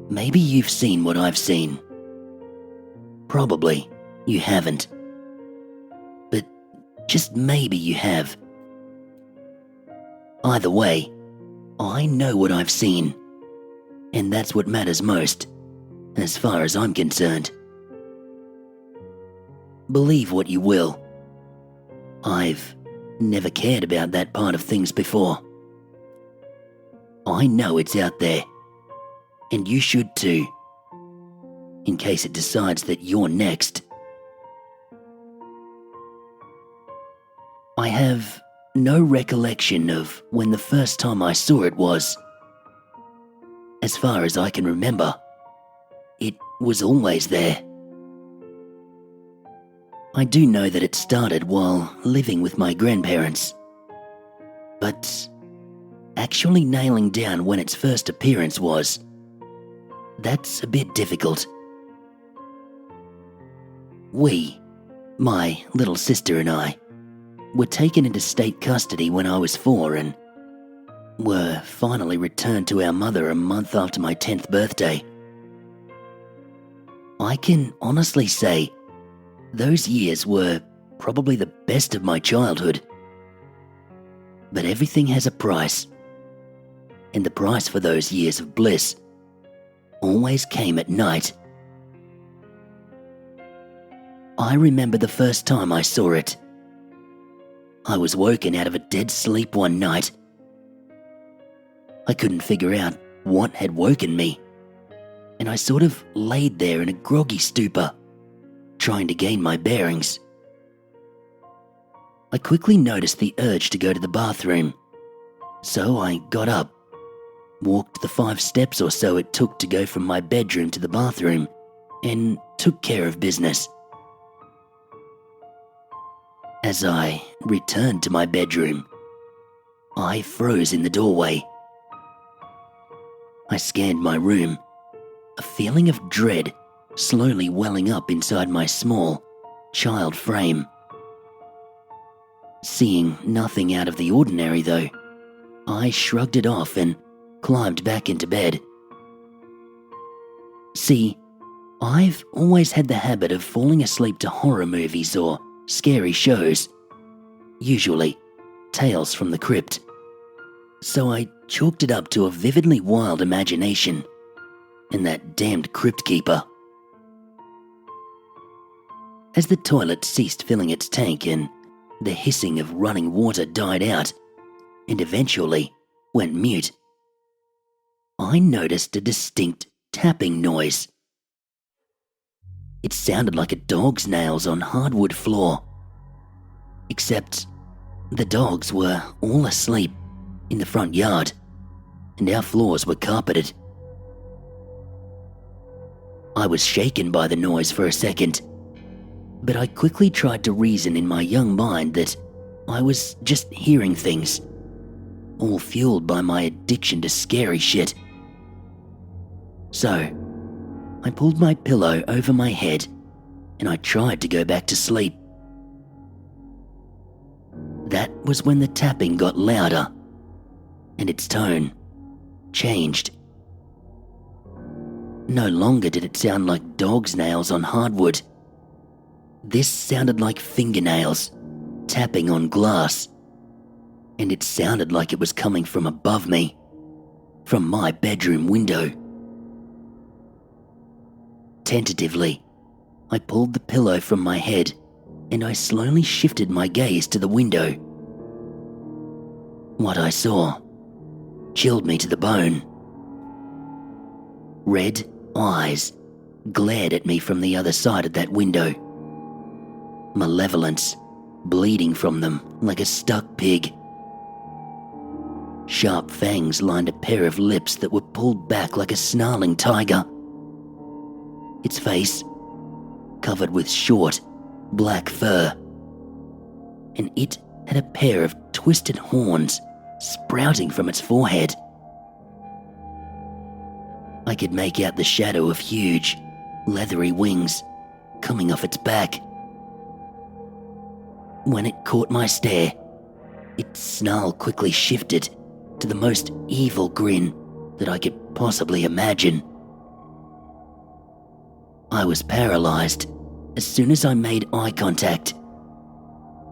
Maybe you've seen what I've seen. Probably you haven't. But just maybe you have. Either way, I know what I've seen. And that's what matters most, as far as I'm concerned. Believe what you will. I've never cared about that part of things before. I know it's out there. And you should too, in case it decides that you're next. I have no recollection of when the first time I saw it was. As far as I can remember, it was always there. I do know that it started while living with my grandparents, but actually nailing down when its first appearance was, that's a bit difficult. We, my little sister and I, were taken into state custody when I was 4 and were finally returned to our mother a month after my 10th birthday. I can honestly say those years were probably the best of my childhood. But everything has a price, and the price for those years of bliss always came at night. I remember the first time I saw it. I was woken out of a dead sleep one night. I couldn't figure out what had woken me, and I sort of laid there in a groggy stupor, trying to gain my bearings. I quickly noticed the urge to go to the bathroom, so I got up, walked the 5 steps or so it took to go from my bedroom to the bathroom, and took care of business. As I returned to my bedroom, I froze in the doorway. I scanned my room, a feeling of dread slowly welling up inside my small, child frame. Seeing nothing out of the ordinary though, I shrugged it off and climbed back into bed. See, I've always had the habit of falling asleep to horror movies or scary shows, usually Tales from the Crypt. So I chalked it up to a vividly wild imagination and that damned crypt keeper. As the toilet ceased filling its tank and the hissing of running water died out and eventually went mute, I noticed a distinct tapping noise. It sounded like a dog's nails on hardwood floor, except the dogs were all asleep in the front yard and our floors were carpeted. I was shaken by the noise for a second, but I quickly tried to reason in my young mind that I was just hearing things, all fueled by my addiction to scary shit. So, I pulled my pillow over my head and I tried to go back to sleep. That was when the tapping got louder and its tone changed. No longer did it sound like dog's nails on hardwood. This sounded like fingernails tapping on glass, and it sounded like it was coming from above me, from my bedroom window. Tentatively, I pulled the pillow from my head and I slowly shifted my gaze to the window. What I saw chilled me to the bone. Red eyes glared at me from the other side of that window. Malevolence bleeding from them like a stuck pig. Sharp fangs lined a pair of lips that were pulled back like a snarling tiger. Its face covered with short, black fur, and it had a pair of twisted horns sprouting from its forehead. I could make out the shadow of huge, leathery wings coming off its back. When it caught my stare, its snarl quickly shifted to the most evil grin that I could possibly imagine. I was paralyzed as soon as I made eye contact,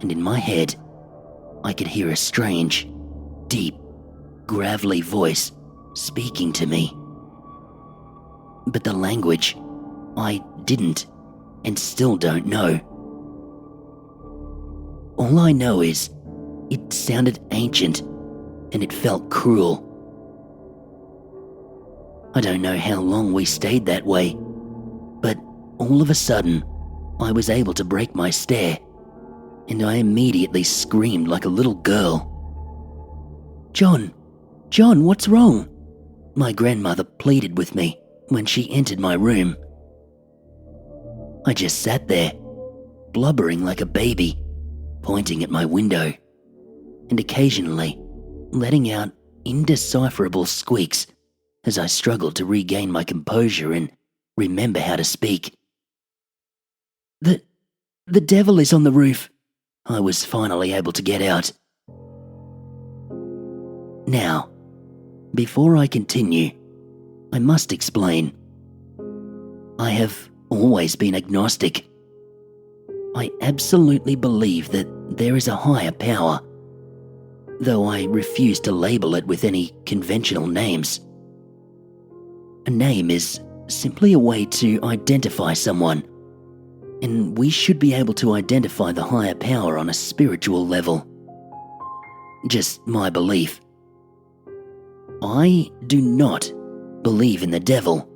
and in my head, I could hear a strange, deep, gravelly voice speaking to me. But the language, I didn't and still don't know. All I know is it sounded ancient and it felt cruel. I don't know how long we stayed that way, but all of a sudden, I was able to break my stare, and I immediately screamed like a little girl. Jon, what's wrong?" my grandmother pleaded with me when she entered my room. I just sat there, blubbering like a baby, pointing at my window, and occasionally letting out indecipherable squeaks as I struggled to regain my composure and remember how to speak. The devil is on the roof," I was finally able to get out. Now, before I continue, I must explain. I have always been agnostic. I absolutely believe that there is a higher power, though I refuse to label it with any conventional names. A name is simply a way to identify someone, and we should be able to identify the higher power on a spiritual level. Just my belief. I do not believe in the devil.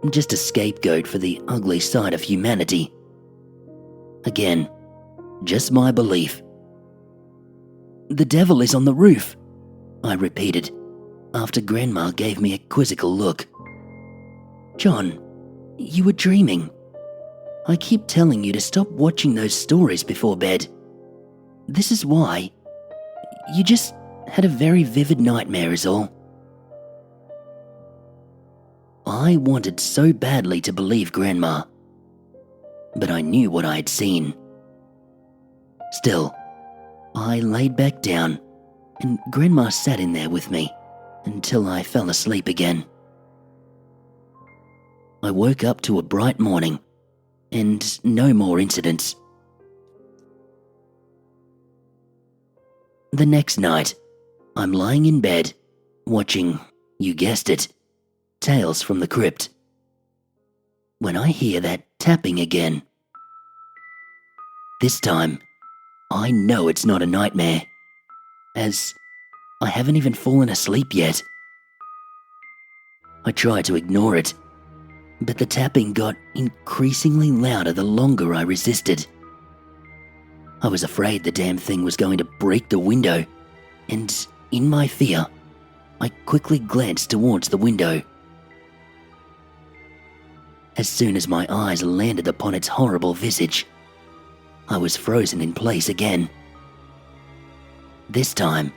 I'm just a scapegoat for the ugly side of humanity. Again, just my belief. "The devil is on the roof," I repeated, after Grandma gave me a quizzical look. "Jon, you were dreaming. I keep telling you to stop watching those stories before bed. This is why. You just had a very vivid nightmare is all." I wanted so badly to believe Grandma, but I knew what I had seen. Still, I laid back down and Grandma sat in there with me until I fell asleep again. I woke up to a bright morning and no more incidents. The next night, I'm lying in bed, watching, you guessed it, Tales from the Crypt, when I hear that tapping again. This time, I know it's not a nightmare, as I haven't even fallen asleep yet. I try to ignore it, but the tapping got increasingly louder the longer I resisted. I was afraid the damn thing was going to break the window, and in my fear, I quickly glanced towards the window. As soon as my eyes landed upon its horrible visage, I was frozen in place again. This time,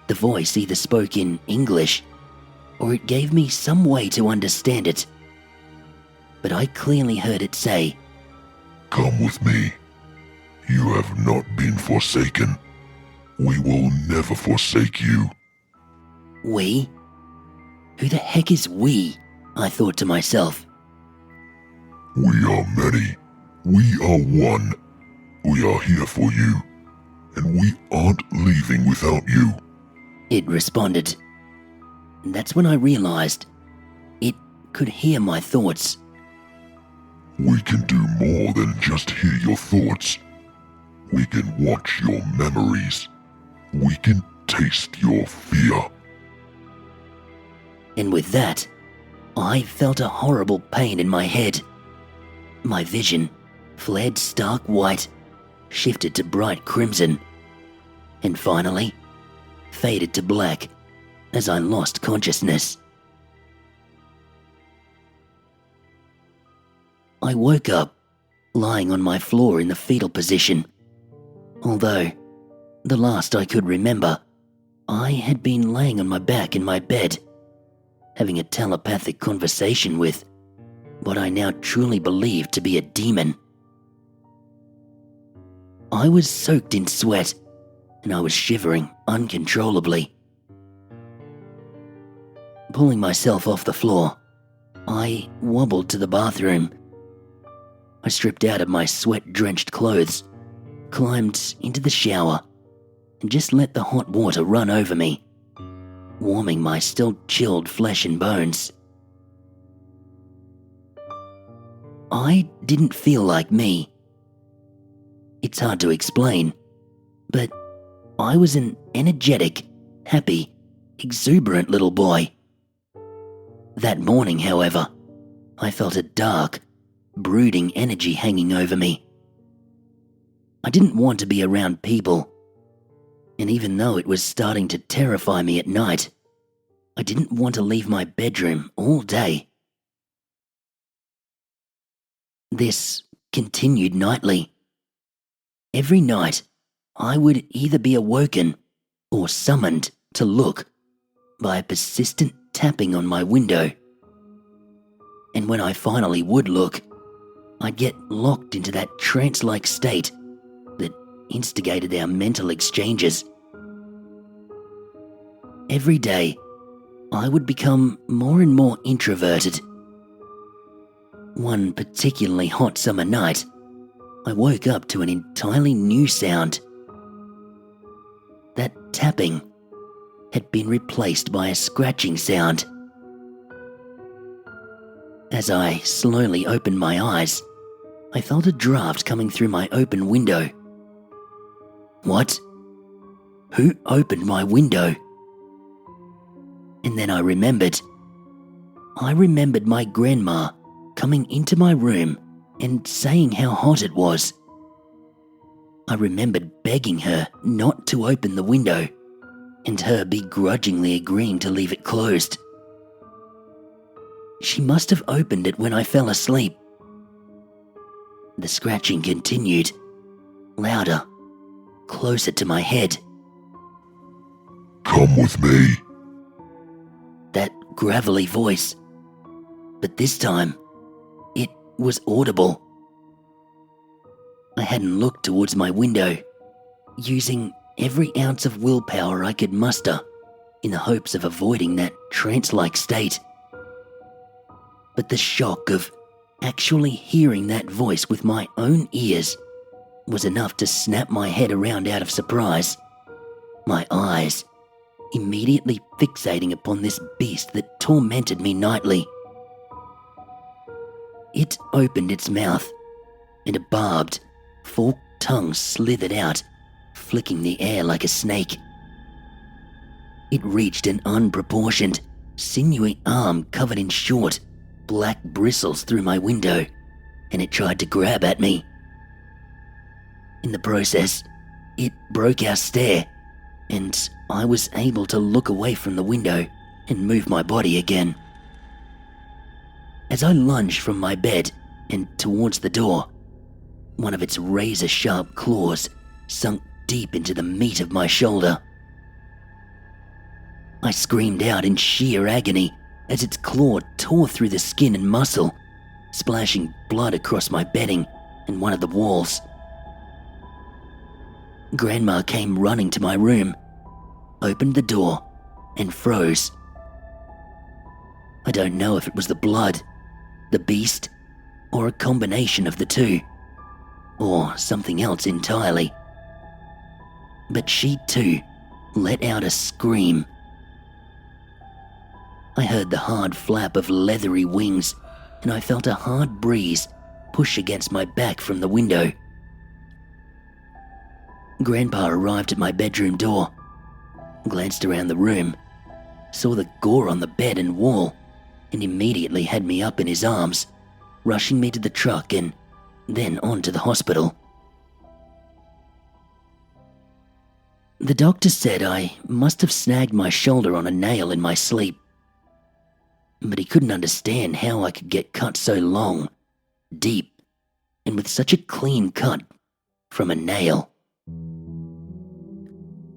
the voice either spoke in English or it gave me some way to understand it. But I clearly heard it say, "Come with me. You have not been forsaken. We will never forsake you." "We? Who the heck is we?" I thought to myself. "We are many. We are one. We are here for you, and we aren't leaving without you," it responded. And that's when I realized it could hear my thoughts. "We can do more than just hear your thoughts. We can watch your memories. We can taste your fear." And with that, I felt a horrible pain in my head. My vision flared stark white, shifted to bright crimson, and finally faded to black as I lost consciousness. I woke up, lying on my floor in the fetal position. Although, the last I could remember, I had been laying on my back in my bed, having a telepathic conversation with what I now truly believe to be a demon. I was soaked in sweat, and I was shivering uncontrollably. Pulling myself off the floor, I wobbled to the bathroom. I stripped out of my sweat-drenched clothes, climbed into the shower, and just let the hot water run over me, warming my still chilled flesh and bones. I didn't feel like me. It's hard to explain, but I was an energetic, happy, exuberant little boy. That morning, however, I felt a dark, brooding energy hanging over me. I didn't want to be around people, and even though it was starting to terrify me at night, I didn't want to leave my bedroom all day. This continued nightly. Every night, I would either be awoken or summoned to look by a persistent tapping on my window. And when I finally would look, I'd get locked into that trance-like state that instigated our mental exchanges. Every day, I would become more and more introverted. One particularly hot summer night, I woke up to an entirely new sound. That tapping had been replaced by a scratching sound. As I slowly opened my eyes, I felt a draft coming through my open window. What? Who opened my window? And then I remembered. I remembered my grandma coming into my room and saying how hot it was. I remembered begging her not to open the window and her begrudgingly agreeing to leave it closed. She must have opened it when I fell asleep. The scratching continued, louder, closer to my head. Come with me. That gravelly voice, but this time, it was audible. I hadn't looked towards my window, using every ounce of willpower I could muster in the hopes of avoiding that trance-like state. But the shock of actually hearing that voice with my own ears was enough to snap my head around out of surprise, my eyes immediately fixating upon this beast that tormented me nightly. It opened its mouth, and a barbed, forked tongue slithered out, flicking the air like a snake. It reached an unproportioned, sinewy arm covered in short, black bristles through my window, and it tried to grab at me. In the process, it broke our stare, and I was able to look away from the window and move my body again. As I lunged from my bed and towards the door, one of its razor-sharp claws sunk deep into the meat of my shoulder. I screamed out in sheer agony as its claw tore through the skin and muscle, splashing blood across my bedding and one of the walls. Grandma came running to my room, opened the door, and froze. I don't know if it was the blood, the beast, or a combination of the two, or something else entirely. But she too let out a scream. I heard the hard flap of leathery wings, and I felt a hard breeze push against my back from the window. Grandpa arrived at my bedroom door, glanced around the room, saw the gore on the bed and wall, and immediately had me up in his arms, rushing me to the truck and then on to the hospital. The doctor said I must have snagged my shoulder on a nail in my sleep, but he couldn't understand how I could get cut so long, deep, and with such a clean cut from a nail.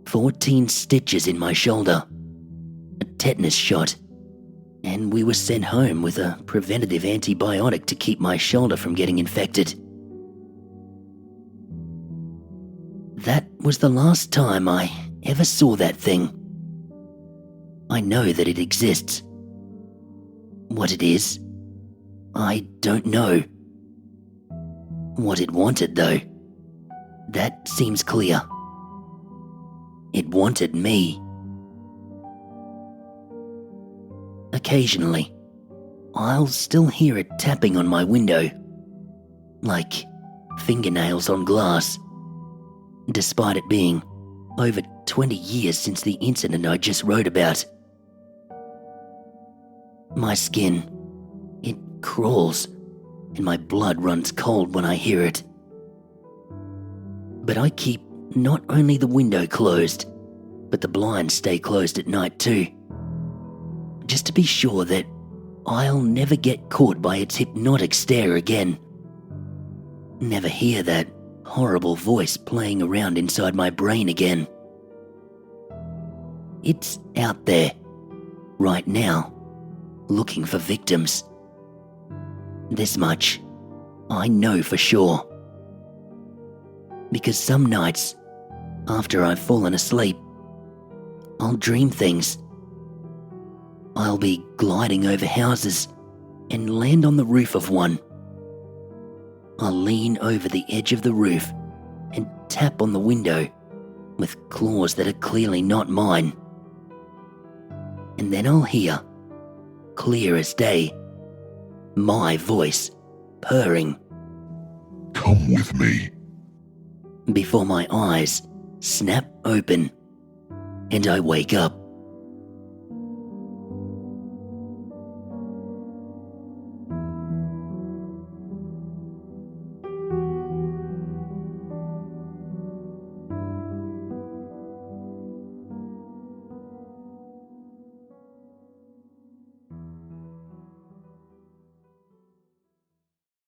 14 stitches in my shoulder, a tetanus shot, and we were sent home with a preventative antibiotic to keep my shoulder from getting infected. That was the last time I ever saw that thing. I know that it exists. What it is, I don't know. What it wanted, though, that seems clear. It wanted me. Occasionally, I'll still hear it tapping on my window, like fingernails on glass, despite it being over 20 years since the incident I just wrote about. My skin, it crawls, and my blood runs cold when I hear it. But I keep not only the window closed, but the blinds stay closed at night too, just to be sure that I'll never get caught by its hypnotic stare again. Never hear that horrible voice playing around inside my brain again. It's out there, right now, looking for victims. This much I know for sure. Because some nights, after I've fallen asleep, I'll dream things. I'll be gliding over houses and land on the roof of one. I'll lean over the edge of the roof and tap on the window with claws that are clearly not mine. And then I'll hear, clear as day, my voice purring. Come with me. Before my eyes snap open and I wake up.